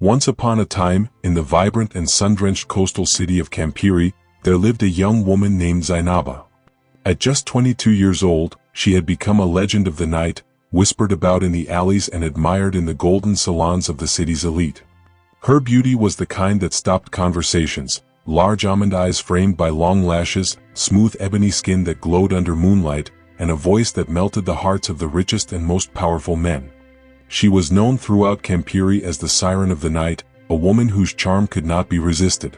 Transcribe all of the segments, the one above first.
Once upon a time, in the vibrant and sun-drenched coastal city of Campiri, there lived a young woman named Zinaba. At just 22 years old, she had become a legend of the night, whispered about in the alleys and admired in the golden salons of the city's elite. Her beauty was the kind that stopped conversations: large almond eyes framed by long lashes, smooth ebony skin that glowed under moonlight, and a voice that melted the hearts of the richest and most powerful men. She was known throughout Campiri as the Siren of the Night, a woman whose charm could not be resisted.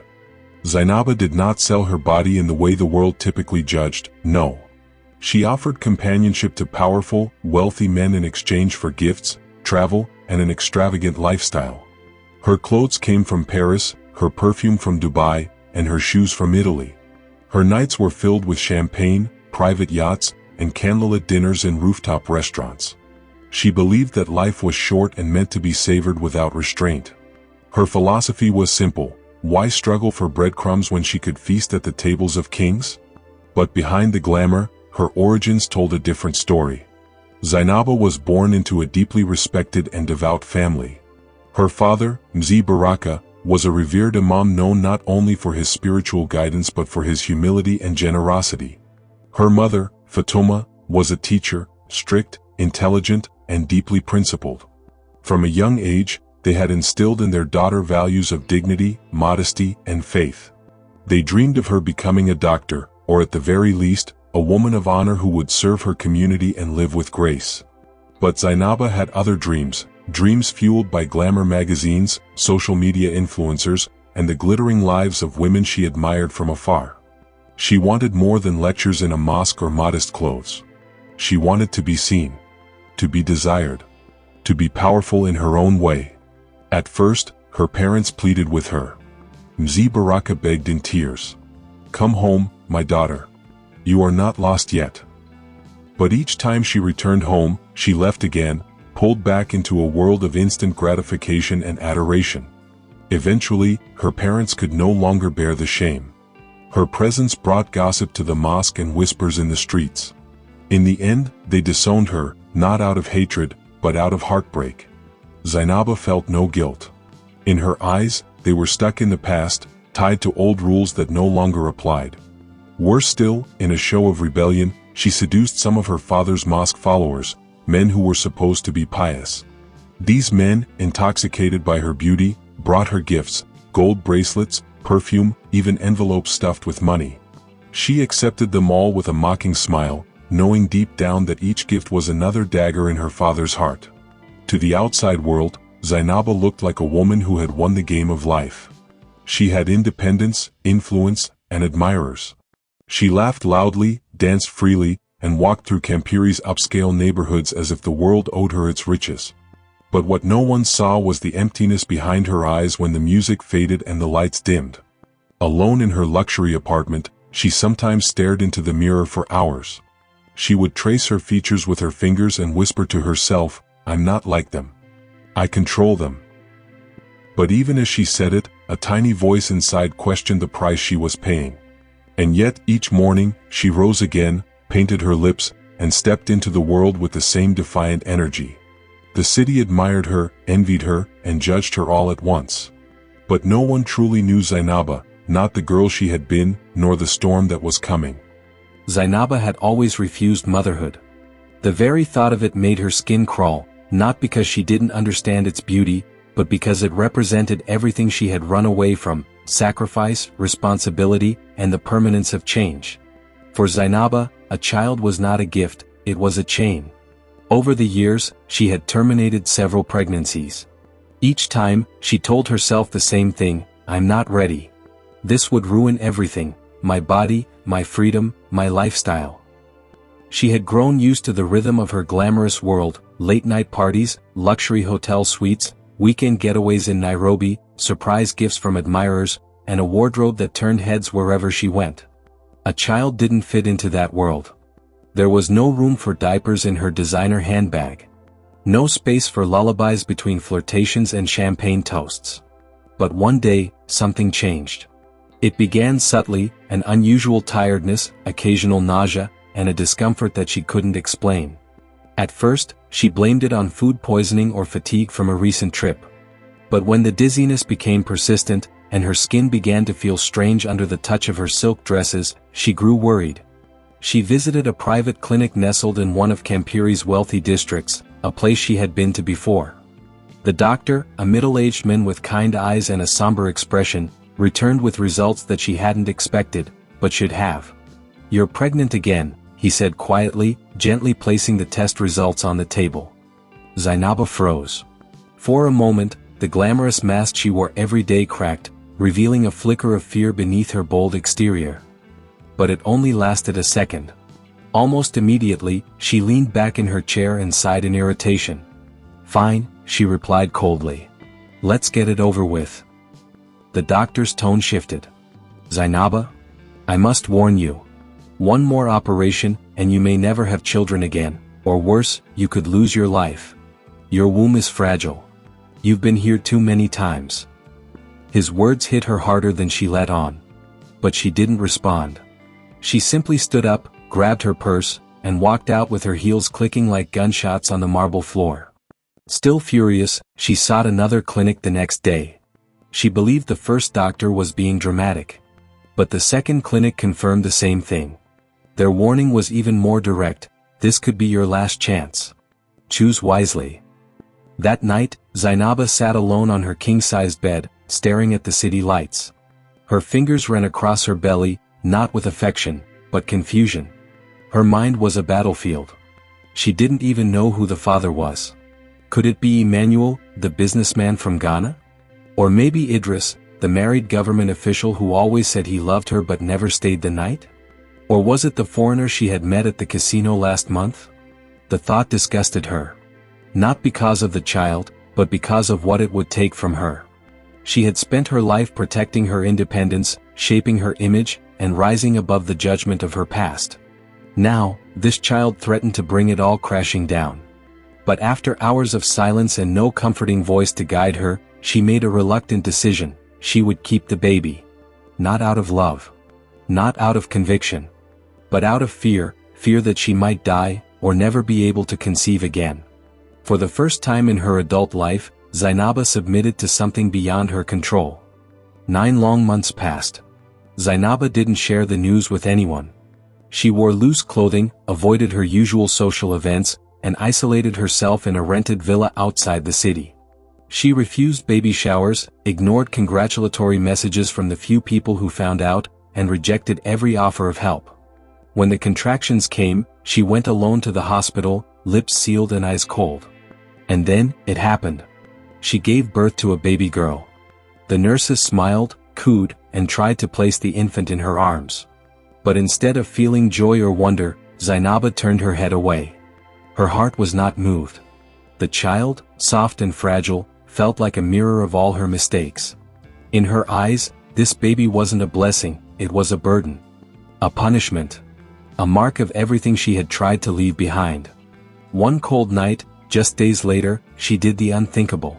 Zinaba did not sell her body in the way the world typically judged, no. She offered companionship to powerful, wealthy men in exchange for gifts, travel, and an extravagant lifestyle. Her clothes came from Paris, her perfume from Dubai, and her shoes from Italy. Her nights were filled with champagne, private yachts, and candlelit dinners in rooftop restaurants. She believed that life was short and meant to be savored without restraint. Her philosophy was simple: why struggle for breadcrumbs when she could feast at the tables of kings? But behind the glamour, her origins told a different story. Zinaba was born into a deeply respected and devout family. Her father, Mzee Baraka, was a revered imam known not only for his spiritual guidance but for his humility and generosity. Her mother, Fatuma, was a teacher, strict, intelligent, and deeply principled. From a young age, they had instilled in their daughter values of dignity, modesty, and faith. They dreamed of her becoming a doctor, or at the very least, a woman of honor who would serve her community and live with grace. But Zinaba had other dreams, dreams fueled by glamour magazines, social media influencers, and the glittering lives of women she admired from afar. She wanted more than lectures in a mosque or modest clothes. She wanted to be seen, to be desired, to be powerful in her own way. At first, her parents pleaded with her. Mzee Baraka begged in tears, "Come home, my daughter. You are not lost yet." But each time she returned home, she left again, pulled back into a world of instant gratification and adoration. Eventually, her parents could no longer bear the shame. Her presence brought gossip to the mosque and whispers in the streets. In the end, they disowned her, not out of hatred, but out of heartbreak. Zinaba felt no guilt. In her eyes, they were stuck in the past, tied to old rules that no longer applied. Worse still, in a show of rebellion, she seduced some of her father's mosque followers, men who were supposed to be pious. These men, intoxicated by her beauty, brought her gifts: gold bracelets, perfume, even envelopes stuffed with money. She accepted them all with a mocking smile, knowing deep down that each gift was another dagger in her father's heart. To the outside world, Zinaba looked like a woman who had won the game of life. She had independence, influence, and admirers. She laughed loudly, danced freely, and walked through Campiri's upscale neighborhoods as if the world owed her its riches. But what no one saw was the emptiness behind her eyes when the music faded and the lights dimmed. Alone in her luxury apartment, she sometimes stared into the mirror for hours. She would trace her features with her fingers and whisper to herself, "I'm not like them. I control them." But even as she said it, a tiny voice inside questioned the price she was paying. And yet, each morning, she rose again, painted her lips, and stepped into the world with the same defiant energy. The city admired her, envied her, and judged her all at once. But no one truly knew Zinaba, not the girl she had been, nor the storm that was coming. Zinaba had always refused motherhood. The very thought of it made her skin crawl, not because she didn't understand its beauty, but because it represented everything she had run away from: sacrifice, responsibility, and the permanence of change. For Zinaba, a child was not a gift, it was a chain. Over the years, she had terminated several pregnancies. Each time, she told herself the same thing: "I'm not ready. This would ruin everything: my body, my freedom, my lifestyle." She had grown used to the rhythm of her glamorous world: late-night parties, luxury hotel suites, weekend getaways in Nairobi, surprise gifts from admirers, and a wardrobe that turned heads wherever she went. A child didn't fit into that world. There was no room for diapers in her designer handbag. No space for lullabies between flirtations and champagne toasts. But one day, something changed. It began subtly: an unusual tiredness, occasional nausea, and a discomfort that she couldn't explain. At first, she blamed it on food poisoning or fatigue from a recent trip. But when the dizziness became persistent, and her skin began to feel strange under the touch of her silk dresses, she grew worried. She visited a private clinic nestled in one of Campiri's wealthy districts, a place she had been to before. The doctor, a middle-aged man with kind eyes and a somber expression, returned with results that she hadn't expected, but should have. "You're pregnant again," he said quietly, gently placing the test results on the table. Zinaba froze. For a moment, the glamorous mask she wore every day cracked, revealing a flicker of fear beneath her bold exterior. But it only lasted a second. Almost immediately, she leaned back in her chair and sighed in irritation. "Fine," she replied coldly. "Let's get it over with." The doctor's tone shifted. "Zinaba? I must warn you. One more operation, and you may never have children again, or worse, you could lose your life. Your womb is fragile. You've been here too many times." His words hit her harder than she let on. But she didn't respond. She simply stood up, grabbed her purse, and walked out with her heels clicking like gunshots on the marble floor. Still furious, she sought another clinic the next day. She believed the first doctor was being dramatic. But the second clinic confirmed the same thing. Their warning was even more direct: this could be your last chance. Choose wisely. That night, Zinaba sat alone on her king-sized bed, staring at the city lights. Her fingers ran across her belly, not with affection, but confusion. Her mind was a battlefield. She didn't even know who the father was. Could it be Emmanuel, the businessman from Ghana? Or maybe Idris, the married government official who always said he loved her but never stayed the night? Or was it the foreigner she had met at the casino last month? The thought disgusted her. Not because of the child, but because of what it would take from her. She had spent her life protecting her independence, shaping her image, and rising above the judgment of her past. Now, this child threatened to bring it all crashing down. But after hours of silence and no comforting voice to guide her, she made a reluctant decision: she would keep the baby. Not out of love. Not out of conviction. But out of fear, fear that she might die, or never be able to conceive again. For the first time in her adult life, Zinaba submitted to something beyond her control. 9 long months passed. Zinaba didn't share the news with anyone. She wore loose clothing, avoided her usual social events, and isolated herself in a rented villa outside the city. She refused baby showers, ignored congratulatory messages from the few people who found out, and rejected every offer of help. When the contractions came, she went alone to the hospital, lips sealed and eyes cold. And then, it happened. She gave birth to a baby girl. The nurses smiled, cooed, and tried to place the infant in her arms. But instead of feeling joy or wonder, Zinaba turned her head away. Her heart was not moved. The child, soft and fragile, felt like a mirror of all her mistakes. In her eyes, this baby wasn't a blessing, it was a burden. A punishment. A mark of everything she had tried to leave behind. One cold night, just days later, she did the unthinkable.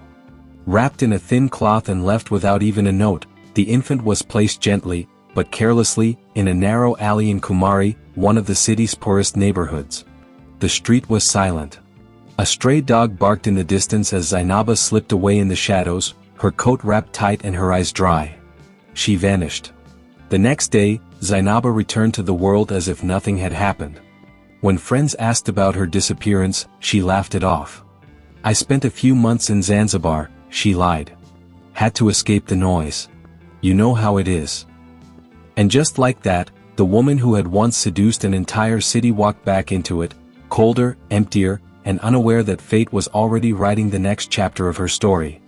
Wrapped in a thin cloth and left without even a note, the infant was placed gently, but carelessly, in a narrow alley in Kumari, one of the city's poorest neighborhoods. The street was silent. A stray dog barked in the distance as Zinaba slipped away in the shadows, her coat wrapped tight and her eyes dry. She vanished. The next day, Zinaba returned to the world as if nothing had happened. When friends asked about her disappearance, she laughed it off. "I spent a few months in Zanzibar," she lied. "Had to escape the noise. You know how it is." And just like that, the woman who had once seduced an entire city walked back into it, colder, emptier, and unaware that fate was already writing the next chapter of her story.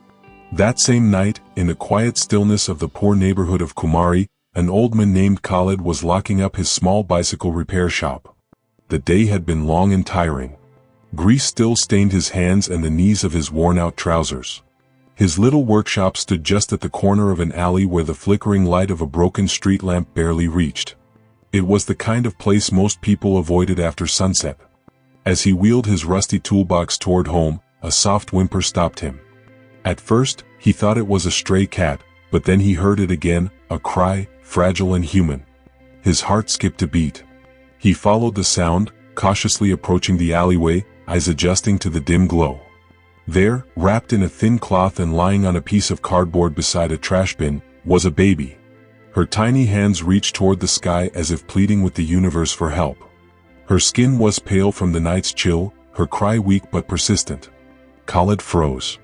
That same night, in the quiet stillness of the poor neighborhood of Kumari, an old man named Khalid was locking up his small bicycle repair shop. The day had been long and tiring. Grease still stained his hands and the knees of his worn-out trousers. His little workshop stood just at the corner of an alley where the flickering light of a broken street lamp barely reached. It was the kind of place most people avoided after sunset. As he wheeled his rusty toolbox toward home, a soft whimper stopped him. At first, he thought it was a stray cat, but then he heard it again, a cry, fragile and human. His heart skipped a beat. He followed the sound, cautiously approaching the alleyway, eyes adjusting to the dim glow. There, wrapped in a thin cloth and lying on a piece of cardboard beside a trash bin, was a baby. Her tiny hands reached toward the sky as if pleading with the universe for help. Her skin was pale from the night's chill, her cry weak but persistent. Khaled froze.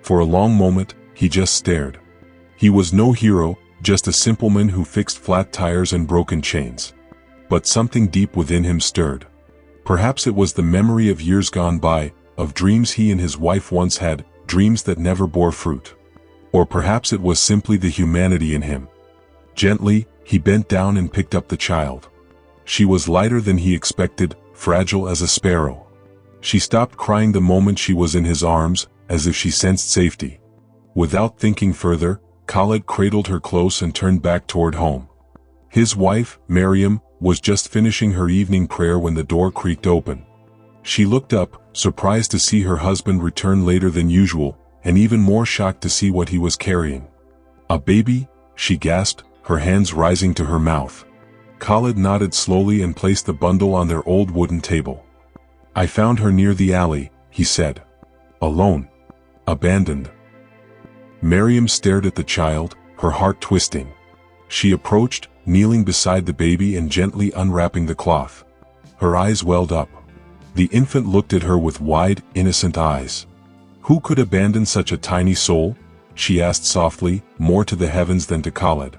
For a long moment, he just stared. He was no hero, just a simple man who fixed flat tires and broken chains. But something deep within him stirred. Perhaps it was the memory of years gone by, of dreams he and his wife once had, dreams that never bore fruit. Or perhaps it was simply the humanity in him. Gently, he bent down and picked up the child. She was lighter than he expected, fragile as a sparrow. She stopped crying the moment she was in his arms, as if she sensed safety. Without thinking further, Khaled cradled her close and turned back toward home. His wife, Miriam, was just finishing her evening prayer when the door creaked open. She looked up, surprised to see her husband return later than usual, and even more shocked to see what he was carrying. "A baby?" she gasped, her hands rising to her mouth. Khaled nodded slowly and placed the bundle on their old wooden table. "I found her near the alley," he said. "Alone. Abandoned." Miriam stared at the child, her heart twisting. She approached, kneeling beside the baby and gently unwrapping the cloth. Her eyes welled up. The infant looked at her with wide, innocent eyes. "Who could abandon such a tiny soul?" she asked softly, more to the heavens than to Khaled.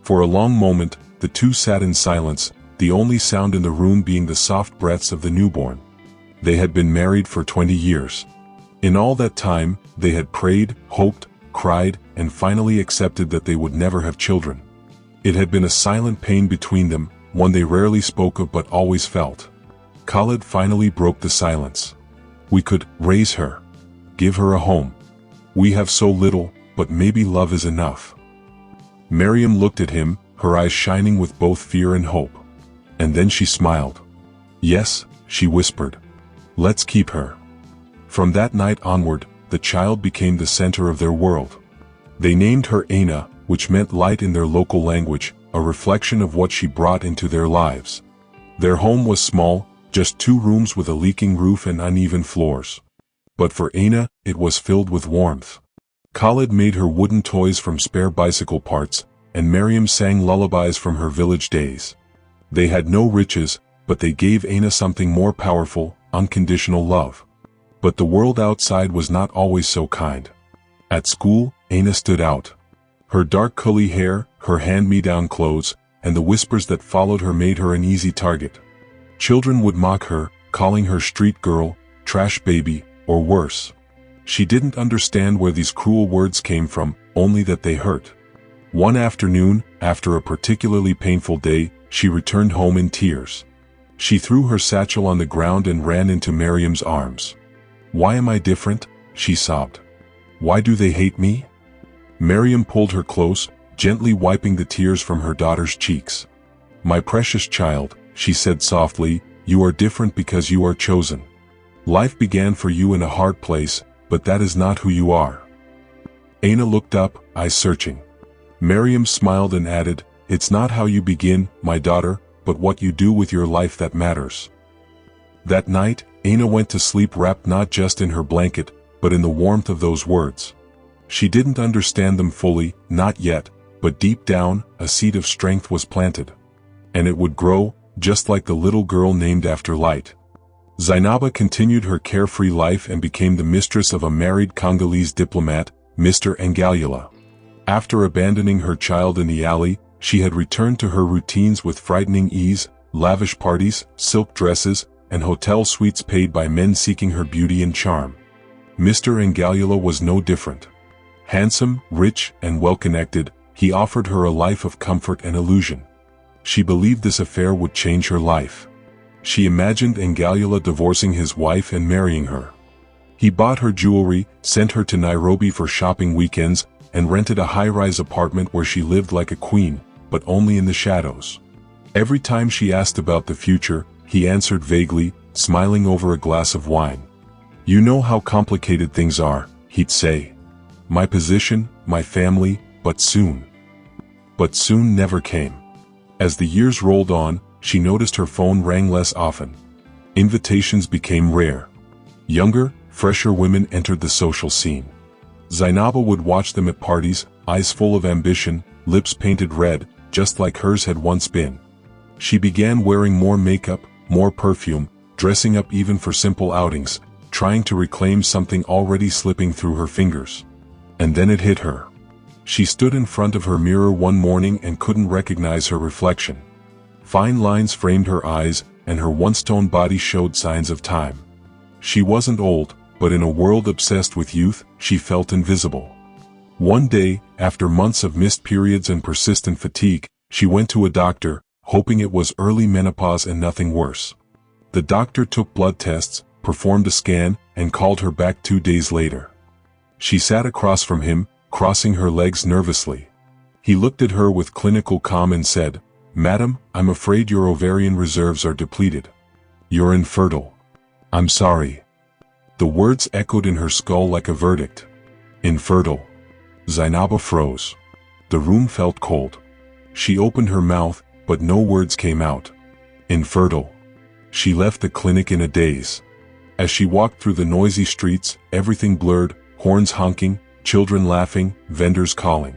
For a long moment, the two sat in silence, the only sound in the room being the soft breaths of the newborn. They had been married for 20 years. In all that time, they had prayed, hoped, cried, and finally accepted that they would never have children. It had been a silent pain between them, one they rarely spoke of but always felt. Khaled finally broke the silence. "We could raise her. Give her a home. We have so little, but maybe love is enough." Miriam looked at him, her eyes shining with both fear and hope. And then she smiled. "Yes," she whispered. "Let's keep her." From that night onward, the child became the center of their world. They named her Aina, which meant light in their local language, a reflection of what she brought into their lives. Their home was small, just 2 rooms with a leaking roof and uneven floors. But for Aina, it was filled with warmth. Khaled made her wooden toys from spare bicycle parts, and Miriam sang lullabies from her village days. They had no riches, but they gave Aina something more powerful, unconditional love. But the world outside was not always so kind. At school, Aina stood out. Her dark curly hair, her hand-me-down clothes, and the whispers that followed her made her an easy target. Children would mock her, calling her street girl, trash baby, or worse. She didn't understand where these cruel words came from, only that they hurt. One afternoon, after a particularly painful day, she returned home in tears. She threw her satchel on the ground and ran into Miriam's arms. "Why am I different?" she sobbed. "Why do they hate me?" Miriam pulled her close, gently wiping the tears from her daughter's cheeks. "My precious child," she said softly, "you are different because you are chosen. Life began for you in a hard place, but that is not who you are." Aina looked up, eyes searching. Miriam smiled and added, "It's not how you begin, my daughter, but what you do with your life that matters." That night, Aina went to sleep wrapped not just in her blanket, but in the warmth of those words. She didn't understand them fully, not yet, but deep down, a seed of strength was planted. And it would grow, just like the little girl named after light. Zinaba continued her carefree life and became the mistress of a married Congolese diplomat, Mr. Ngalula. After abandoning her child in the alley, she had returned to her routines with frightening ease, lavish parties, silk dresses, and hotel suites paid by men seeking her beauty and charm. Mr. Ngalula was no different. Handsome, rich, and well-connected, he offered her a life of comfort and illusion. She believed this affair would change her life. She imagined Ngalula divorcing his wife and marrying her. He bought her jewelry, sent her to Nairobi for shopping weekends, and rented a high-rise apartment where she lived like a queen, but only in the shadows. Every time she asked about the future, he answered vaguely, smiling over a glass of wine. "You know how complicated things are," he'd say. "My position, my family, but soon." But soon never came. As the years rolled on, she noticed her phone rang less often. Invitations became rare. Younger, fresher women entered the social scene. Zinaba would watch them at parties, eyes full of ambition, lips painted red, just like hers had once been. She began wearing more makeup, more perfume, dressing up even for simple outings, trying to reclaim something already slipping through her fingers. And then it hit her. She stood in front of her mirror one morning and couldn't recognize her reflection. Fine lines framed her eyes, and her once toned body showed signs of time. She wasn't old, but in a world obsessed with youth, she felt invisible. One day, after months of missed periods and persistent fatigue, she went to a doctor, hoping it was early menopause and nothing worse. The doctor took blood tests, performed a scan, and called her back 2 days later. She sat across from him, crossing her legs nervously. He looked at her with clinical calm and said, "Madam, I'm afraid your ovarian reserves are depleted. You're infertile." "I'm sorry." The words echoed in her skull like a verdict. Infertile. Zinaba froze. The room felt cold. She opened her mouth, but no words came out. Infertile. She left the clinic in a daze. As she walked through the noisy streets, everything blurred, horns honking, children laughing, vendors calling.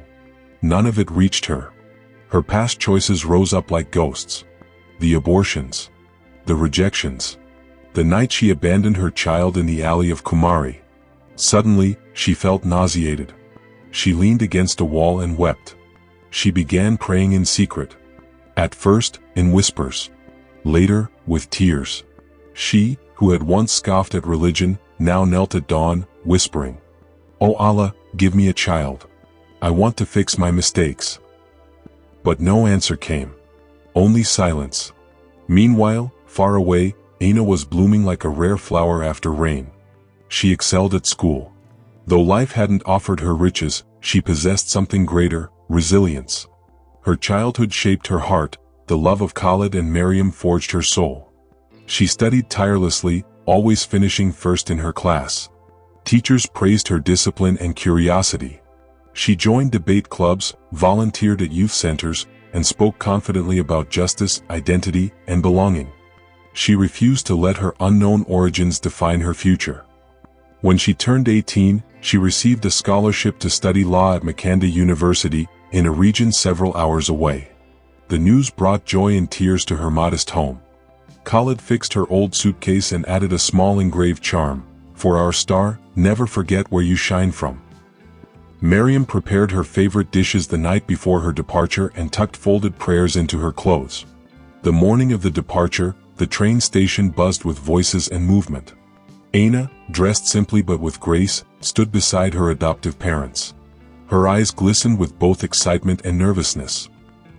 None of it reached her. Her past choices rose up like ghosts. The abortions. The rejections. The night she abandoned her child in the alley of Kumari. Suddenly, she felt nauseated. She leaned against a wall and wept. She began praying in secret. At first, in whispers. Later, with tears. She, who had once scoffed at religion, now knelt at dawn, whispering, "O Allah, give me a child. I want to fix my mistakes." But no answer came. Only silence. Meanwhile, far away, Aina was blooming like a rare flower after rain. She excelled at school. Though life hadn't offered her riches, she possessed something greater, resilience. Her childhood shaped her heart, the love of Khalid and Maryam forged her soul. She studied tirelessly, always finishing first in her class. Teachers praised her discipline and curiosity. She joined debate clubs, volunteered at youth centers, and spoke confidently about justice, identity, and belonging. She refused to let her unknown origins define her future. When she turned 18, she received a scholarship to study law at Makanda University, in a region several hours away. The news brought joy and tears to her modest home. Khalid fixed her old suitcase and added a small engraved charm, "For our star, never forget where you shine from." Maryam prepared her favorite dishes the night before her departure and tucked folded prayers into her clothes. The morning of the departure, the train station buzzed with voices and movement. Aina, dressed simply but with grace, stood beside her adoptive parents. Her eyes glistened with both excitement and nervousness.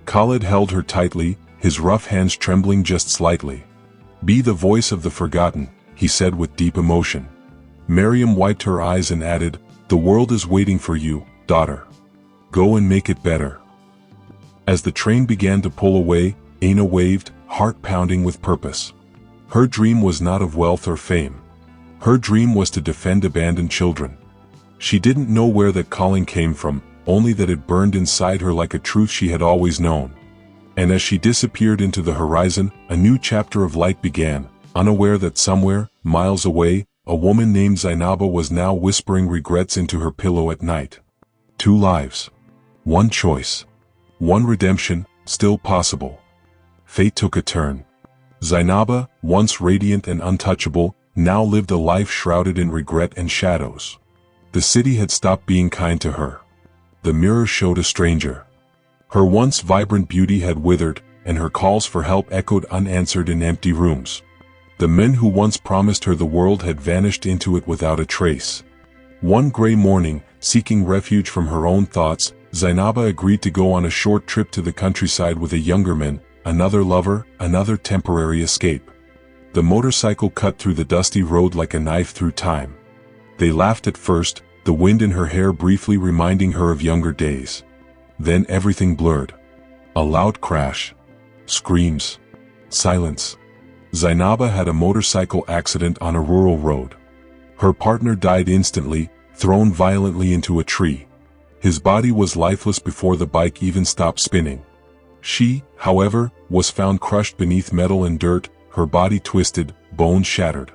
Khalid held her tightly, his rough hands trembling just slightly. "Be the voice of the forgotten," he said with deep emotion. Maryam wiped her eyes and added, "The world is waiting for you, daughter. Go and make it better." As the train began to pull away, Aina waved, heart pounding with purpose. Her dream was not of wealth or fame. Her dream was to defend abandoned children. She didn't know where that calling came from, only that it burned inside her like a truth she had always known. And as she disappeared into the horizon, a new chapter of light began, unaware that somewhere, miles away, a woman named Zinaba was now whispering regrets into her pillow at night. 2 lives. 1 choice. 1 redemption, still possible. Fate took a turn. Zinaba, once radiant and untouchable, now lived a life shrouded in regret and shadows. The city had stopped being kind to her. The mirror showed a stranger. Her once vibrant beauty had withered, and her calls for help echoed unanswered in empty rooms. The men who once promised her the world had vanished into it without a trace. One gray morning, seeking refuge from her own thoughts, Zinaba agreed to go on a short trip to the countryside with a younger man, another lover, another temporary escape. The motorcycle cut through the dusty road like a knife through time. They laughed at first, the wind in her hair briefly reminding her of younger days. Then everything blurred. A loud crash. Screams. Silence. Zinaba had a motorcycle accident on a rural road. Her partner died instantly, thrown violently into a tree. His body was lifeless before the bike even stopped spinning. She, however, was found crushed beneath metal and dirt, her body twisted, bones shattered.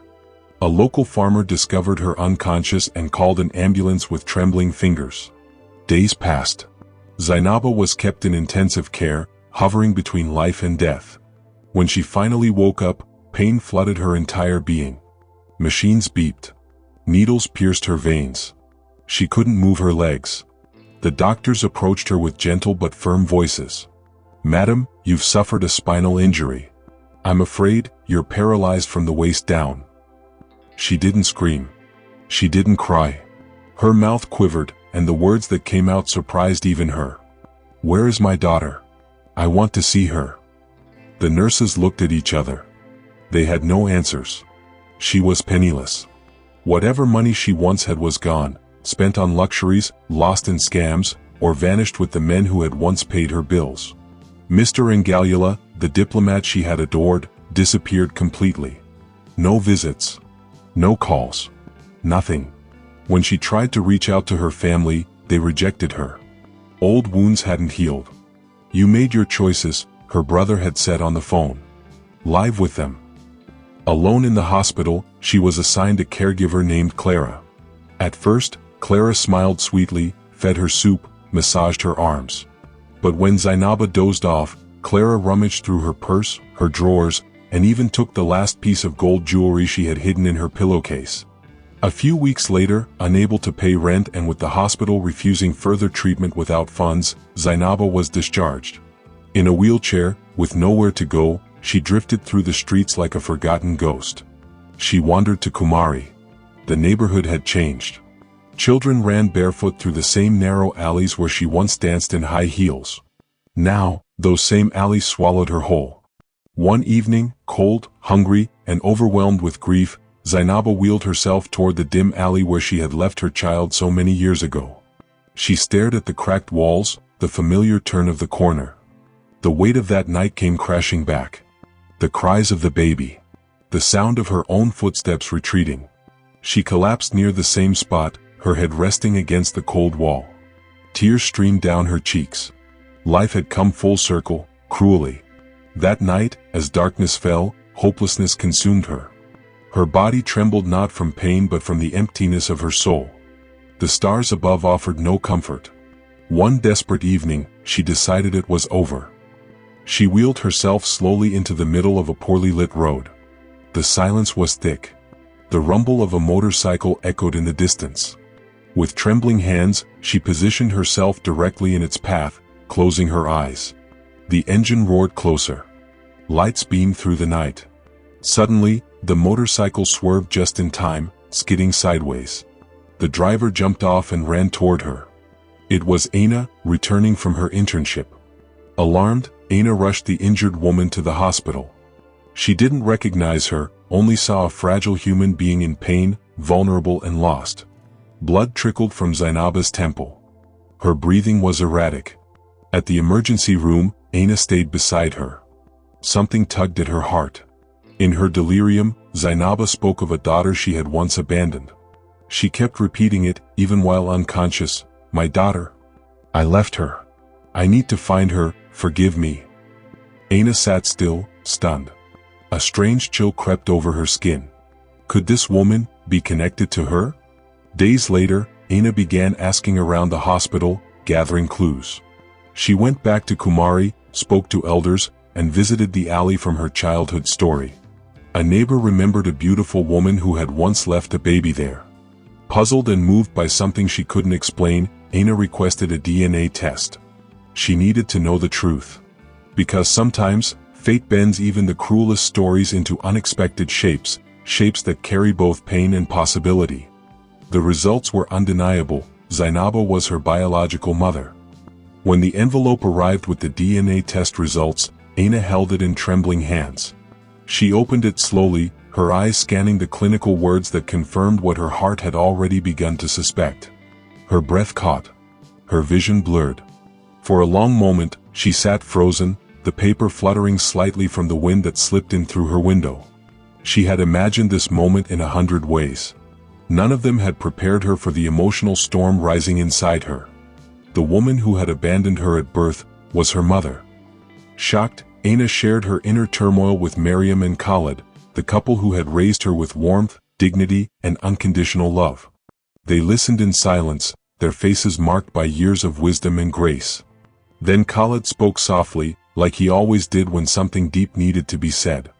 A local farmer discovered her unconscious and called an ambulance with trembling fingers. Days passed. Zinaba was kept in intensive care, hovering between life and death. When she finally woke up, pain flooded her entire being. Machines beeped. Needles pierced her veins. She couldn't move her legs. The doctors approached her with gentle but firm voices. "Madam, you've suffered a spinal injury. I'm afraid you're paralyzed from the waist down." She didn't scream. She didn't cry. Her mouth quivered, and the words that came out surprised even her. "Where is my daughter? I want to see her." The nurses looked at each other. They had no answers. She was penniless. Whatever money she once had was gone, spent on luxuries, lost in scams, or vanished with the men who had once paid her bills. Mr. Ngalula, the diplomat she had adored, disappeared completely. No visits. No calls. Nothing. When she tried to reach out to her family, they rejected her. Old wounds hadn't healed. "You made your choices," her brother had said on the phone. "Live with them." Alone in the hospital, she was assigned a caregiver named Clara. At first, Clara smiled sweetly, fed her soup, massaged her arms. But when Zinaba dozed off, Clara rummaged through her purse, her drawers, and even took the last piece of gold jewelry she had hidden in her pillowcase. A few weeks later, unable to pay rent and with the hospital refusing further treatment without funds, Zinaba was discharged. In a wheelchair, with nowhere to go, she drifted through the streets like a forgotten ghost. She wandered to Kumari. The neighborhood had changed. Children ran barefoot through the same narrow alleys where she once danced in high heels. Now, those same alleys swallowed her whole. One evening, cold, hungry, and overwhelmed with grief, Zinaba wheeled herself toward the dim alley where she had left her child so many years ago. She stared at the cracked walls, the familiar turn of the corner. The weight of that night came crashing back. The cries of the baby. The sound of her own footsteps retreating. She collapsed near the same spot, her head resting against the cold wall. Tears streamed down her cheeks. Life had come full circle, cruelly. That night, as darkness fell, hopelessness consumed her. Her body trembled not from pain but from the emptiness of her soul. The stars above offered no comfort. One desperate evening, she decided it was over. She wheeled herself slowly into the middle of a poorly lit road. The silence was thick. The rumble of a motorcycle echoed in the distance. With trembling hands, she positioned herself directly in its path, closing her eyes. The engine roared closer. Lights beamed through the night. Suddenly, the motorcycle swerved just in time, skidding sideways. The driver jumped off and ran toward her. It was Aina, returning from her internship. Alarmed, Aina rushed the injured woman to the hospital. She didn't recognize her, only saw a fragile human being in pain, vulnerable and lost. Blood trickled from Zinaba's temple. Her breathing was erratic. At the emergency room, Aina stayed beside her. Something tugged at her heart. In her delirium, Zinaba spoke of a daughter she had once abandoned. She kept repeating it, even while unconscious, "My daughter. I left her. I need to find her, forgive me." Aina sat still, stunned. A strange chill crept over her skin. Could this woman be connected to her? Days later, Aina began asking around the hospital, gathering clues. She went back to Kumari, spoke to elders, and visited the alley from her childhood story. A neighbor remembered a beautiful woman who had once left a baby there. Puzzled and moved by something she couldn't explain, Aina requested a DNA test. She needed to know the truth. Because sometimes, fate bends even the cruelest stories into unexpected shapes, shapes that carry both pain and possibility. The results were undeniable. Zinaba was her biological mother. When the envelope arrived with the DNA test results, Aina held it in trembling hands. She opened it slowly, her eyes scanning the clinical words that confirmed what her heart had already begun to suspect. Her breath caught. Her vision blurred. For a long moment, she sat frozen, the paper fluttering slightly from the wind that slipped in through her window. She had imagined this moment in 100 ways. None of them had prepared her for the emotional storm rising inside her. The woman who had abandoned her at birth was her mother. Shocked, Aina shared her inner turmoil with Mariam and Khalid, the couple who had raised her with warmth, dignity, and unconditional love. They listened in silence, their faces marked by years of wisdom and grace. Then Khalid spoke softly, like he always did when something deep needed to be said.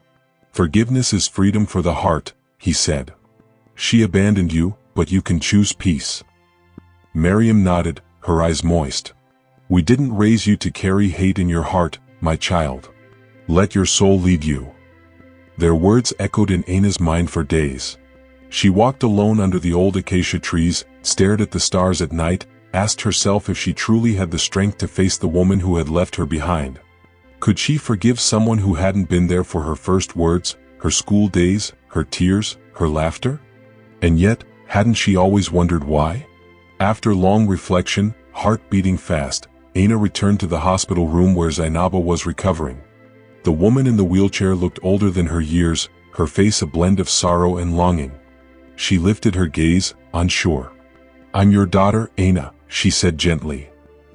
"Forgiveness is freedom for the heart," he said. "She abandoned you, but you can choose peace." Miriam nodded, her eyes moist. "We didn't raise you to carry hate in your heart, my child. Let your soul lead you." Their words echoed in Aina's mind for days. She walked alone under the old acacia trees, stared at the stars at night, asked herself if she truly had the strength to face the woman who had left her behind. Could she forgive someone who hadn't been there for her first words, her school days, her tears, her laughter? And yet, hadn't she always wondered why? After long reflection, heart beating fast, Aina returned to the hospital room where Zinaba was recovering. The woman in the wheelchair looked older than her years, her face a blend of sorrow and longing. She lifted her gaze, unsure. "I'm your daughter, Aina," she said gently.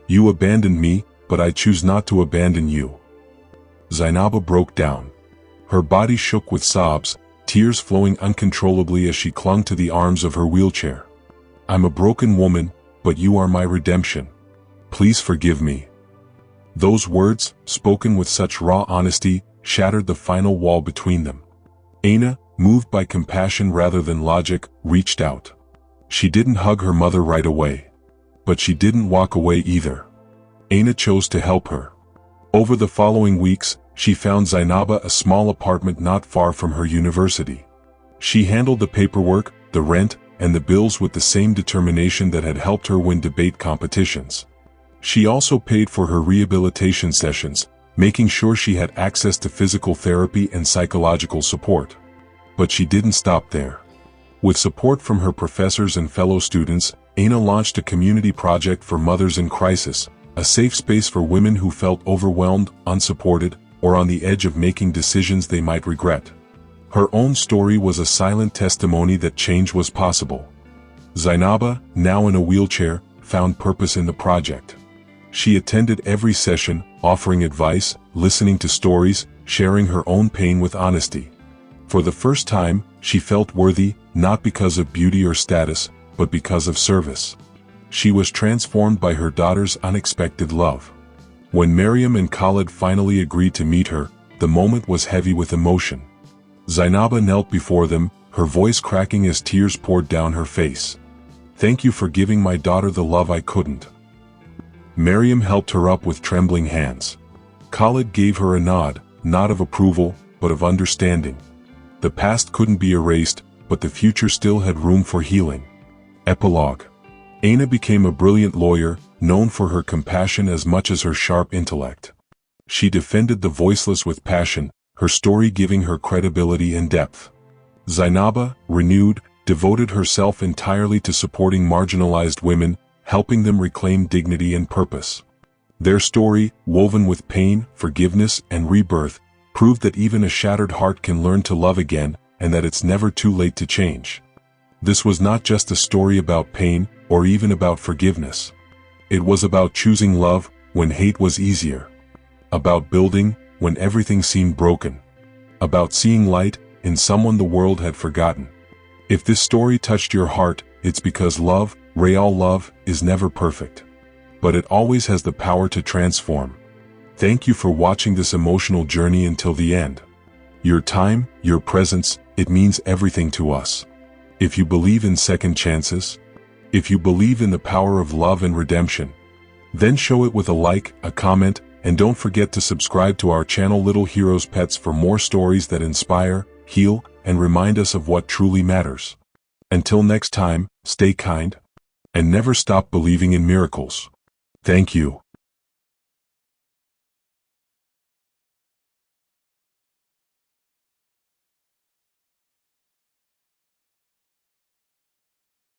"You abandoned me, but I choose not to abandon you." Zinaba broke down. Her body shook with sobs, tears flowing uncontrollably as she clung to the arms of her wheelchair. "I'm a broken woman, but you are my redemption. Please forgive me." Those words, spoken with such raw honesty, shattered the final wall between them. Aina, moved by compassion rather than logic, reached out. She didn't hug her mother right away. But she didn't walk away either. Aina chose to help her. Over the following weeks, she found Zinaba a small apartment not far from her university. She handled the paperwork, the rent, and the bills with the same determination that had helped her win debate competitions. She also paid for her rehabilitation sessions, making sure she had access to physical therapy and psychological support. But she didn't stop there. With support from her professors and fellow students, Aina launched a community project for mothers in crisis, a safe space for women who felt overwhelmed, unsupported, or on the edge of making decisions they might regret. Her own story was a silent testimony that change was possible. Zinaba, now in a wheelchair, found purpose in the project. She attended every session, offering advice, listening to stories, sharing her own pain with honesty. For the first time, she felt worthy, not because of beauty or status, but because of service. She was transformed by her daughter's unexpected love. When Miriam and Khalid finally agreed to meet her, the moment was heavy with emotion. Zinaba knelt before them, her voice cracking as tears poured down her face. "Thank you for giving my daughter the love I couldn't." Miriam helped her up with trembling hands. Khalid gave her a nod, not of approval, but of understanding. The past couldn't be erased, but the future still had room for healing. Epilogue. Aina became a brilliant lawyer, known for her compassion as much as her sharp intellect. She defended the voiceless with passion, her story giving her credibility and depth. Zinaba, renewed, devoted herself entirely to supporting marginalized women, helping them reclaim dignity and purpose. Their story, woven with pain, forgiveness, and rebirth, proved that even a shattered heart can learn to love again, and that it's never too late to change. This was not just a story about pain, or even about forgiveness. It was about choosing love, when hate was easier. About building, when everything seemed broken. About seeing light, in someone the world had forgotten. If this story touched your heart, it's because love, real love, is never perfect. But it always has the power to transform. Thank you for watching this emotional journey until the end. Your time, your presence, it means everything to us. If you believe in second chances, if you believe in the power of love and redemption, then show it with a like, a comment, and don't forget to subscribe to our channel Little Heroes Pets for more stories that inspire, heal, and remind us of what truly matters. Until next time, stay kind, and never stop believing in miracles. Thank you.